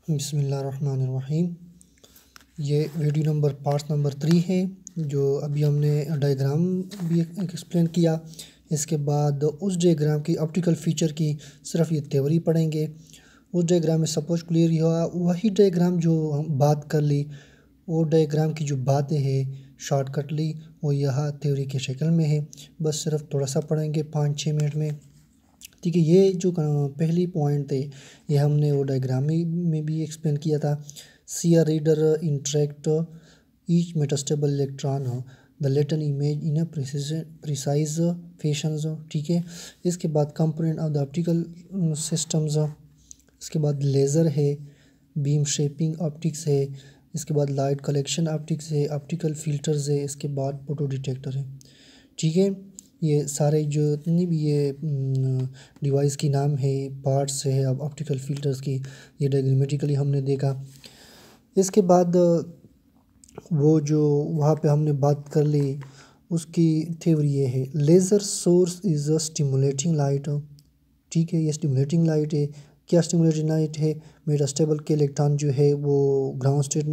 बिस्मिल्लाहिर्रहमानिर्रहीम। ये video number part number 3 है। जो अभी हमने डायग्राम भी एक्सप्लेन किया। इसके बाद उस डायग्राम की ऑप्टिकल फ़ीचर की सिर्फ ये थ्योरी पढ़ेंगे। उस डायग्राम में सपोज क्लियर हुआ, वही डायग्राम जो हम बात कर ली, वो डायग्राम की जो बातें हैं शॉर्टकट ली, वो यहाँ थ्योरी के शक्ल में है। बस सिर्फ थोड़ा सा पढ़ेंगे 5-6 मिनट में। ठीक है, ये जो पहली पॉइंट है ये हमने वो डायग्राम में भी एक्सप्लेन किया था। See a reader interact each metastable electron the latent image in a precise fashion. ठीक है, इसके बाद component of the optical systems, इसके बाद लेज़र है, बीम शेपिंग ऑप्टिक्स है, इसके बाद लाइट कलेक्शन ऑप्टिक्स है, ऑप्टिकल फ़िल्टर्स है, इसके बाद फोटो डिटेक्टर है। ठीक है, ये सारे जो इतनी भी ये डिवाइस की नाम है, पार्ट्स है अब ऑप्टिकल फ़िल्टर्स की, ये डायग्रामेटिकली हमने देखा। इसके बाद वो जो वहाँ पे हमने बात कर ली, उसकी थ्योरी ये है, laser source is a stimulating light. ठीक है, ये स्टिमुलेटिंग लाइट है। क्या स्टिमुलेटिंग लाइट है? मेटास्टेबल के इलेक्ट्रॉन जो है वो ग्राउंड स्टेट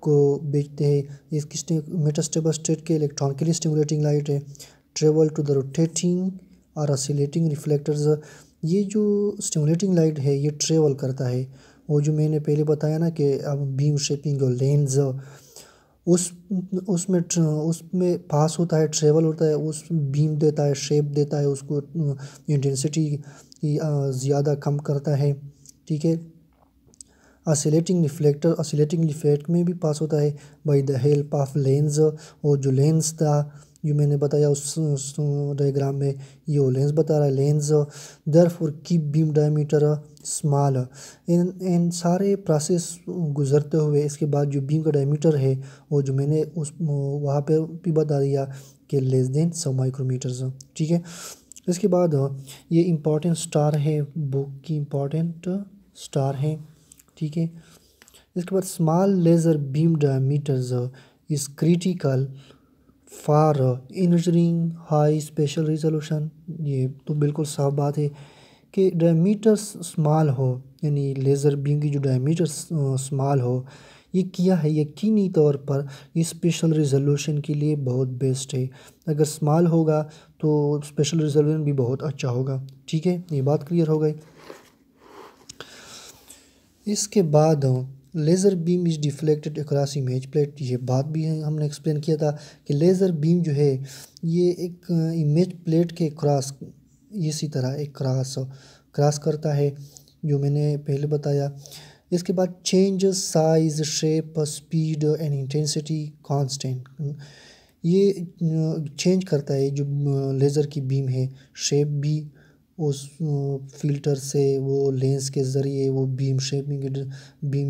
को भेजते हैं। इसकी मेटास्टेबल स्टेट के इलेक्ट्रॉन के लिए स्टिमुलेटिंग लाइट है। ट्रेवल टू द रोटेटिंग और ऑसिलेटिंग रिफ्लेक्टर्स। ये जो स्टिमुलेटिंग लाइट है ये ट्रेवल करता है। वो जो मैंने पहले बताया ना कि अब बीम शेपिंग और लेंस उस उसमें पास होता है, ट्रेवल होता है, उस बीम देता है, शेप देता है, उसको इंटेंसिटी ज़्यादा कम करता है। ठीक है, ऑसिलेटिंग रिफ्लेक्ट में भी पास होता है by the help of lens. और जो लेंस था जो मैंने बताया उस डायग्राम में, ये वो लेंस बता रहा है। Lens therefore keep beam diameter small. इन सारे प्रोसेस गुजरते हुए इसके बाद जो बीम का डायमीटर है वो जो मैंने उस वहाँ पे भी बता दिया कि लेस देन 100 माइक्रोमीटर्स। ठीक है, इसके बाद ये इम्पॉर्टेंट स्टार है, बुक की इम्पॉर्टेंट स्टार है। ठीक है, इसके बाद small laser beam diameters is critical for engineering high special resolution. ये तो बिल्कुल साफ बात है कि डायमीटर्स स्मॉल हो, यानी लेज़र बीम की जो डायमीटर स्मॉल हो, ये क्या है, यकीनी तौर पर ये स्पेशल रिजोल्यूशन के लिए बहुत बेस्ट है। अगर स्मॉल होगा तो स्पेशल रिजोल्यूशन भी बहुत अच्छा होगा। ठीक है, ये बात क्लियर हो गई। इसके बाद laser beam is deflected across image plate. ये बात भी हमने एक्सप्लेन किया था कि लेज़र बीम जो है ये एक इमेज प्लेट के क्रॉस, इसी तरह एक क्रॉस करता है, जो मैंने पहले बताया। इसके बाद change size shape speed and intensity constant. ये चेंज करता है जो लेज़र की बीम है, शेप भी उस फ़िल्टर से, वो लेंस के ज़रिए, वो बीम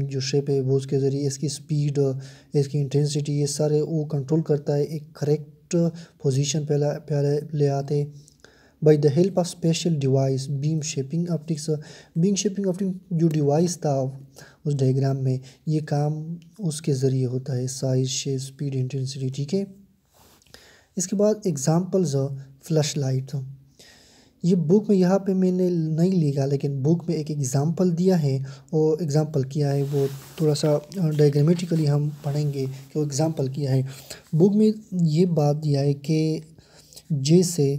जो शेप है वो उसके ज़रिए, इसकी स्पीड, इसकी इंटेंसिटी, ये सारे वो कंट्रोल करता है, एक करेक्ट पोजीशन पहले ले आते by the help of special device beam shaping optics. Beam shaping optics जो डिवाइस था उस डायग्राम में, ये काम उसके ज़रिए होता है, साइज शेप स्पीड इंटेंसिटी। ठीक है, इसके बाद एग्जांपल्स फ्लैश लाइट। ये बुक में यहाँ पे मैंने नहीं लिखा, लेकिन बुक में एक एग्ज़ाम्पल दिया है और एग्ज़ाम्पल किया है, वो थोड़ा सा डायग्रामेटिकली हम पढ़ेंगे कि वो एग्ज़ाम्पल किया है। बुक में ये बात दिया है कि जैसे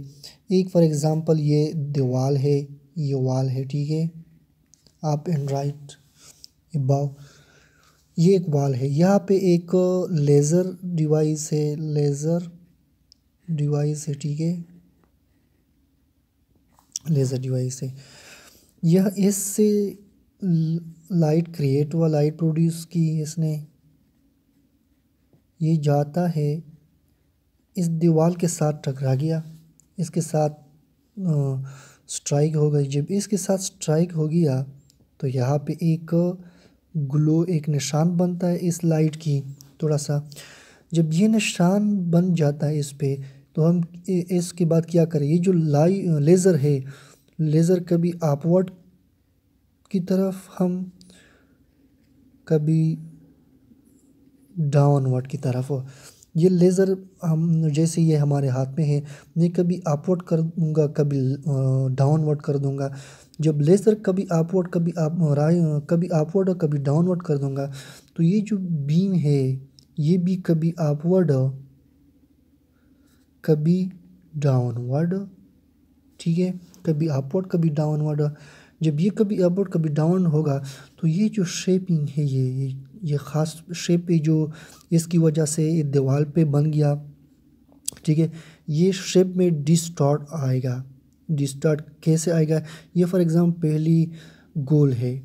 एक फॉर एग्ज़ाम्पल ये दीवार है, ये वॉल है। ठीक है, अप एंड राइट अबाव, ये एक वॉल है, यहाँ पे एक लेज़र डिवाइस है, ठीक है, लेज़र डिवाइस है। यह इससे लाइट क्रिएट हुआ, लाइट प्रोड्यूस की इसने, ये जाता है इस दीवार के साथ टकरा गया, इसके साथ स्ट्राइक हो गई। जब इसके साथ स्ट्राइक हो गया तो यहाँ पे एक ग्लो, एक निशान बनता है इस लाइट की थोड़ा सा। जब ये निशान बन जाता है इस पे, तो हम इसके बाद क्या करें, ये जो लेज़र है, लेज़र कभी अपवर्ड की तरफ, हम कभी डाउनवर्ड की तरफ। ये लेज़र हम जैसे ये हमारे हाथ में है, मैं कभी अपवर्ड कर दूंगा, कभी डाउनवर्ड कर दूंगा। जब लेज़र कभी अपवर्ड कभी अपवर्ड और कभी डाउनवर्ड कर दूंगा तो ये जो बीम है ये भी कभी अपवर्ड कभी डाउनवर्ड, ठीक है, कभी अपवर्ड कभी डाउनवर्ड। जब ये कभी अपवर्ड कभी डाउन होगा तो ये जो शेपिंग है ये ख़ास शेप है जो इसकी वजह से ये दीवार पे बन गया, ठीक है। ये शेप में डिस्टॉर्ट आएगा। डिस्टॉर्ट कैसे आएगा? ये फॉर एग्जांपल पहली गोल है,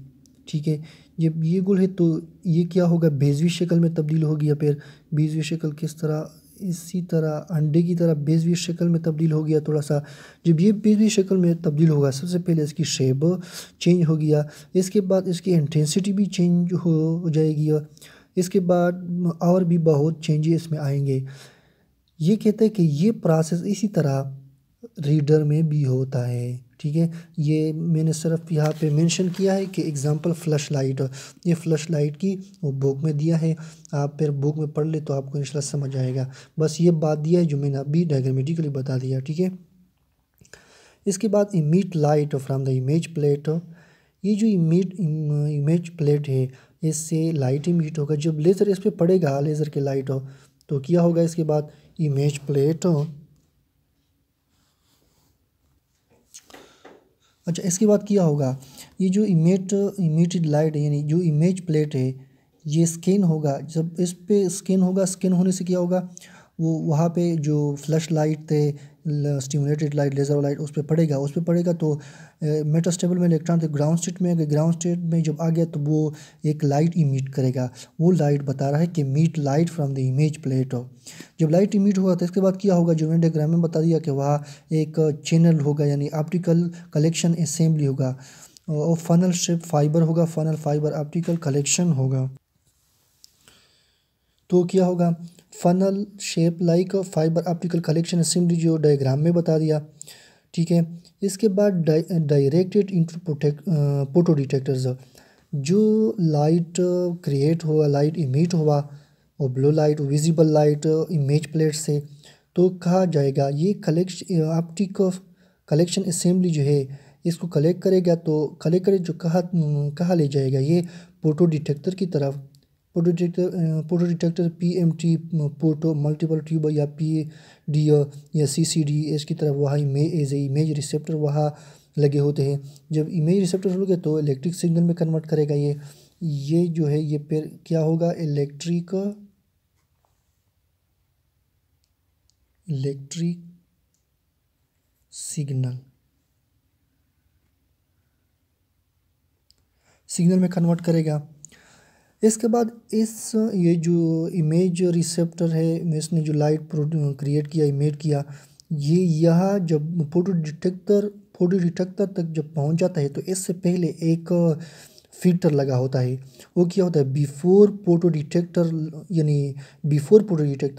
ठीक है। जब ये गोल है तो ये क्या होगा, बेजवी शक्ल में तब्दील हो गया। फिर बेजवी शक्ल किस तरह, इसी तरह अंडे की तरह बेजवी शक्ल में तब्दील हो गया थोड़ा सा। जब ये बेजवी शक्ल में तब्दील होगा सबसे पहले इसकी शेप चेंज हो गया, इसके बाद इसकी इंटेंसिटी भी चेंज हो जाएगी, इसके बाद और भी बहुत चेंजेस इसमें आएंगे। ये कहते हैं कि ये प्रोसेस इसी तरह रीडर में भी होता है, ठीक है। ये मैंने सिर्फ यहाँ पे मेंशन किया है कि एग्जांपल फ्लैश लाइट, ये फ्लैश लाइट की वो बुक में दिया है, आप फिर बुक में पढ़ ले तो आपको इंशाल्लाह समझ आएगा। बस ये बात दिया है जो मैंने अभी डायग्रामेटिकली बता दिया, ठीक है। इसके बाद emit light from the image plate. ये जो इमेज प्लेट है इससे लाइट इमिट होगा। जब लेज़र इस पर पड़ेगा, लेज़र के लाइट तो क्या होगा, इसके बाद इमेज प्लेट, अच्छा इसके बाद क्या होगा, ये जो इमिटेड लाइट है यानी जो इमेज प्लेट है ये स्कैन होगा। जब इस पे स्कैन होगा, स्कैन होने से क्या होगा, वो वहाँ पे जो फ्लैश लाइट थे, स्टिमुलेटेड लाइट, लेज़र लाइट उस पर पड़ेगा तो मेटास्टेबल में इलेक्ट्रॉन थे ग्राउंड स्टेट में, अगर ग्राउंड स्टेट में जब आ गया तो वो एक लाइट इमिट करेगा। वो लाइट बता रहा है कि emit light from the image plate. जब लाइट इमिट हुआ तो इसके बाद क्या होगा, जो मैंने डायग्राम में बता दिया कि वहाँ एक चैनल होगा यानी ऑप्टिकल कलेक्शन असेंबली होगा और फनल शेप फाइबर होगा, फनल फाइबर ऑप्टिकल कलेक्शन होगा। तो क्या होगा, funnel shape like fibre optical collection assembly जो डायग्राम में बता दिया, ठीक है। इसके बाद डायरेक्टेड इंटू फोटो डिटेक्टर्स, जो लाइट क्रिएट हुआ, लाइट इमिट हुआ और blue light visible light image plate से, तो कहा जाएगा ये ऑप्टिक कलेक्शन असेंबली जो है इसको कलेक्ट करेगा। तो कलेक्ट करे जो कहाँ ले जाएगा, ये फोटो डिटेक्टर की तरफ। Photo detector PMT photo multiple tube या PD या CCD इसकी तरफ वहाँ इमेज रिसेप्टर वहाँ लगे होते हैं। जब इमेज रिसेप्टर हो गए तो इलेक्ट्रिक सिग्नल में कन्वर्ट करेगा ये जो है ये फिर क्या होगा, इलेक्ट्रिक सिग्नल में कन्वर्ट करेगा। इसके बाद ये जो इमेज रिसेप्टर है इसने जो लाइट क्रिएट किया, इमेज किया, ये यहाँ जब फोटो डिटेक्टर तक जब पहुँच जाता है तो इससे पहले एक फिल्टर लगा होता है। वो क्या होता है, बिफोर फोटो डिटेक्टर,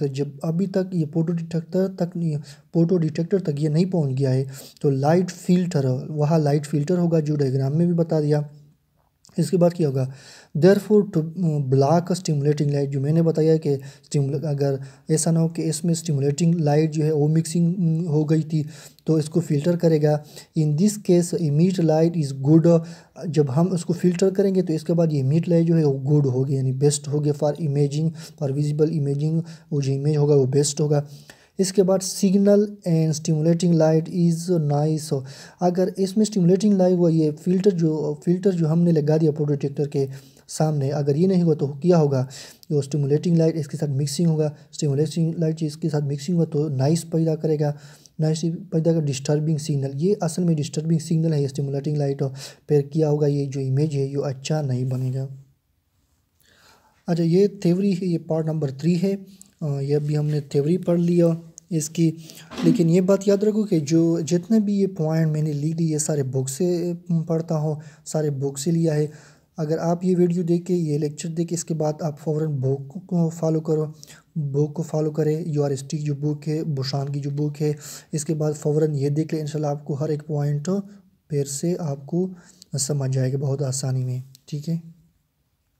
जब अभी तक ये फोटो डिटेक्टर तक ये नहीं पहुँच गया है तो लाइट फिल्टर होगा जो डायग्राम में भी बता दिया। इसके बाद क्या होगा, therefore to block stimulating light, जो मैंने बताया कि अगर ऐसा ना हो कि इसमें स्टिमुलेटिंग लाइट जो है वो मिक्सिंग हो गई थी तो इसको फ़िल्टर करेगा। In this case emit light is good, जब हम उसको फ़िल्टर करेंगे तो इसके बाद ये इमिट लाइट जो है वो गुड होगी यानी बेस्ट होगी for imaging, for visible imaging, वो जो इमेज होगा वो बेस्ट होगा। इसके बाद signal and stimulating light is nice, अगर इसमें स्टिमुलेटिंग लाइट हुआ, ये फ़िल्टर जो हमने लगा दिया फोटो डिटेक्टर के सामने, अगर ये नहीं हुआ तो क्या होगा, जो स्टिमुलेटिंग लाइट इसके साथ मिक्सिंग होगा, स्टिमुलेटिंग लाइट इसके साथ मिक्सिंग हुआ तो नॉइस पैदा करेगा, डिस्टर्बिंग सिग्नल, ये असल में डिस्टर्बिंग सिग्नल है ये स्टिमुलेटिंग लाइट। फिर क्या होगा, ये जो इमेज है ये अच्छा नहीं बनेगा। अच्छा ये थ्योरी है, ये पार्ट नंबर 3 है, ये भी हमने थ्योरी पढ़ लिया इसकी। लेकिन ये बात याद रखो कि जो जितने भी ये पॉइंट मैंने लिख दी ये सारे बुक से पढ़ता हूँ, सारे बुक से लिया है। अगर आप ये वीडियो देख के, ये लेक्चर देख के इसके बाद आप फ़ौरन बुक को फॉलो करो, बुक को फॉलो करें, URST जो बुक है, बुशान की जो बुक है, इसके बाद फ़ौरन ये देख लें, इंशाल्लाह आपको हर एक पॉइंट फिर से आपको समझ जाएगा बहुत आसानी में, ठीक है।